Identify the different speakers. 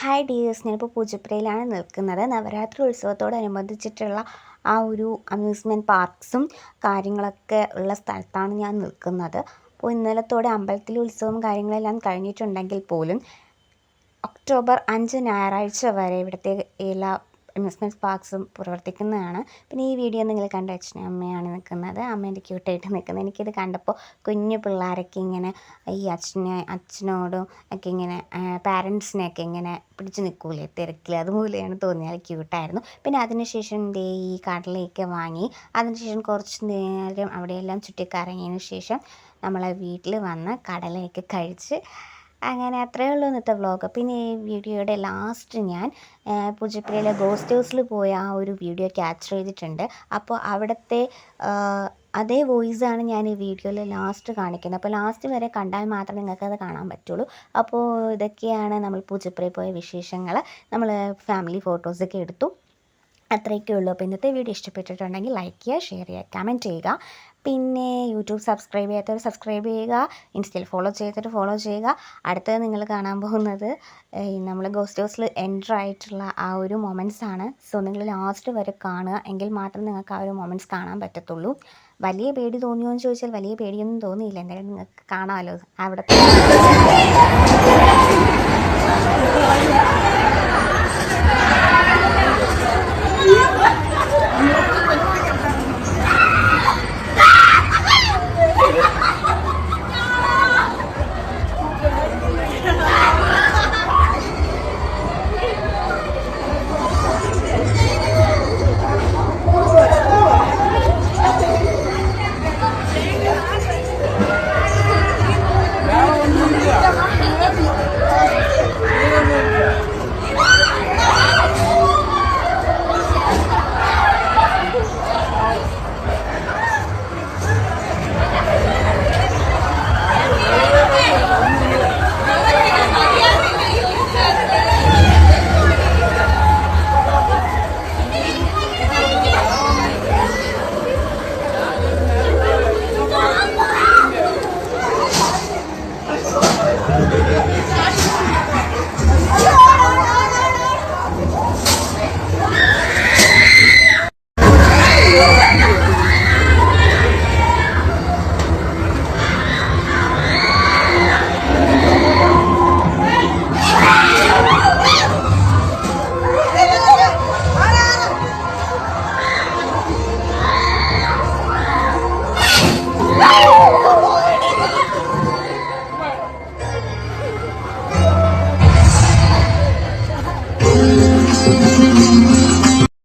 Speaker 1: Hi dears, ഞാനിപ്പോൾ പൂജപ്പുരയിലാണ് നിൽക്കുന്നത്. നവരാത്രി ഉത്സവത്തോടനുബന്ധിച്ചിട്ടുള്ള ആ ഒരു അമ്യൂസ്മെൻറ്റ് പാർക്സും കാര്യങ്ങളൊക്കെ ഉള്ള സ്ഥലത്താണ് ഞാൻ നിൽക്കുന്നത്. അപ്പോൾ ഇന്നലത്തോടെ അമ്പലത്തിലെ ഉത്സവവും കാര്യങ്ങളെല്ലാം കഴിഞ്ഞിട്ടുണ്ടെങ്കിൽ പോലും ഒക്ടോബർ 5 ഞായറാഴ്ച വരെ ഇവിടുത്തെ എല്ലാ അമ്യൂസ്മെൻറ്റ് പാർക്സും പ്രവർത്തിക്കുന്നതാണ്. പിന്നെ ഈ വീഡിയോ നിങ്ങൾ കണ്ട അച്ഛനും അമ്മയാണ് നിൽക്കുന്നത്. അമ്മേൻ്റെ ക്യൂട്ടായിട്ട് നിൽക്കുന്നത്. എനിക്കിത് കണ്ടപ്പോൾ കുഞ്ഞു പിള്ളേരൊക്കെ ഇങ്ങനെ ഈ അച്ഛനോടും ഒക്കെ ഇങ്ങനെ പാരൻസിനെയൊക്കെ ഇങ്ങനെ പിടിച്ച് നിൽക്കൂലേ തിരക്കിൽ, അതുപോലെയാണ് തോന്നിയത്. ക്യൂട്ടായിരുന്നു. പിന്നെ അതിനുശേഷം ദേ ഈ കടലയൊക്കെ വാങ്ങി അതിനുശേഷം കുറച്ച് നേരം അവിടെയെല്ലാം ചുറ്റിക്കറങ്ങിയതിന് ശേഷം നമ്മളെ വീട്ടിൽ വന്ന് കടലയൊക്കെ കഴിച്ച് അങ്ങനെ അത്രയേ ഉള്ളൂ ഇന്നത്തെ വ്ളോഗ്. പിന്നെ ഈ വീഡിയോയുടെ ലാസ്റ്റ് ഞാൻ പൂജപ്പുരയിലെ ഗോസ്റ്റ് ഹൗസിൽ പോയ ആ ഒരു വീഡിയോ ക്യാപ്ചർ ചെയ്തിട്ടുണ്ട്. അപ്പോൾ അവിടുത്തെ അതേ വോയിസാണ് ഞാൻ ഈ വീഡിയോയിൽ ലാസ്റ്റ് കാണിക്കുന്നത്. അപ്പോൾ ലാസ്റ്റ് വരെ കണ്ടാൽ മാത്രമേ നിങ്ങൾക്കത് കാണാൻ പറ്റുള്ളൂ. അപ്പോൾ ഇതൊക്കെയാണ് നമ്മൾ പൂജപ്പുരയിൽ പോയ വിശേഷങ്ങൾ. നമ്മൾ ഫാമിലി ഫോട്ടോസൊക്കെ എടുത്തു. അത്രയൊക്കെ ഉള്ളൂ. അപ്പോൾ ഇന്നത്തെ വീഡിയോ ഇഷ്ടപ്പെട്ടിട്ടുണ്ടെങ്കിൽ ലൈക്ക് ചെയ്യുക, ഷെയർ ചെയ്യുക, കമൻറ്റ് ചെയ്യുക. പിന്നെ യൂട്യൂബ് സബ്സ്ക്രൈബ് ചെയ്യാത്തവർ സബ്സ്ക്രൈബ് ചെയ്യുക, ഇൻസ്റ്റയിൽ ഫോളോ ചെയ്യാത്തവർ ഫോളോ ചെയ്യുക. അടുത്തത് നിങ്ങൾ കാണാൻ പോകുന്നത് നമ്മൾ ഗോസ്റ്റ് ഹൗസിൽ എൻ്റർ ആയിട്ടുള്ള ആ ഒരു മൊമെൻറ്റ്സ് ആണ്. സോ നിങ്ങൾ ലാസ്റ്റ് വരെ കാണുക, എങ്കിൽ മാത്രം നിങ്ങൾക്ക് ആ ഒരു മൊമെൻറ്റ്സ് കാണാൻ പറ്റത്തുള്ളൂ. വലിയ പേടി തോന്നിയോ എന്ന് ചോദിച്ചാൽ വലിയ പേടിയൊന്നും തോന്നിയില്ല. എന്തായാലും നിങ്ങൾക്ക് കാണാമല്ലോ അവിടുത്തെ